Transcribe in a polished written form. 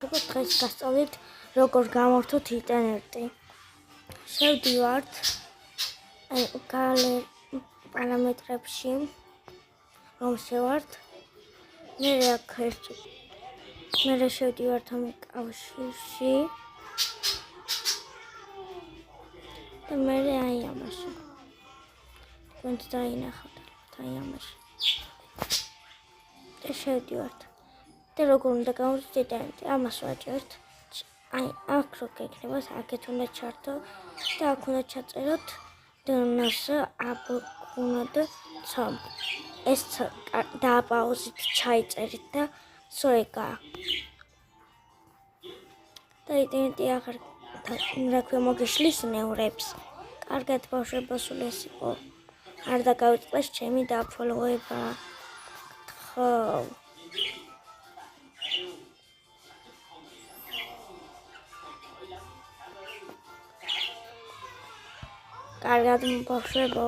დღეს გასწავლით როგორ გამორთოთ ინტერნეტი. შევდივართ პარამეტრებში, რომ შევართ. მე შევდივართ ამ კავშირში და მე აი ამაში. თქვენ დაინახავთ აი ამაში. და შევდივართ. და როგორ უნდა გამოვიდეთ ინტერნეტი, ამას ვაჭერთ. აი, აქ რო გეკნება, აქეთ უნდა ჩართო და აქ უნდა ჩაწეროთ დნს აბქუნად ცომ. ეს დააპაუზით, ჩაიწერით და სოეგა. და ინტერნეტი აღარ რა ქვია მოგიშლის ნევრებს. კარგად ბავშვებო, სულ ეს იყო. არ დაგავიწყდეს ჩემი დაფოლოვება. ხო. კარგად ბავშვებო.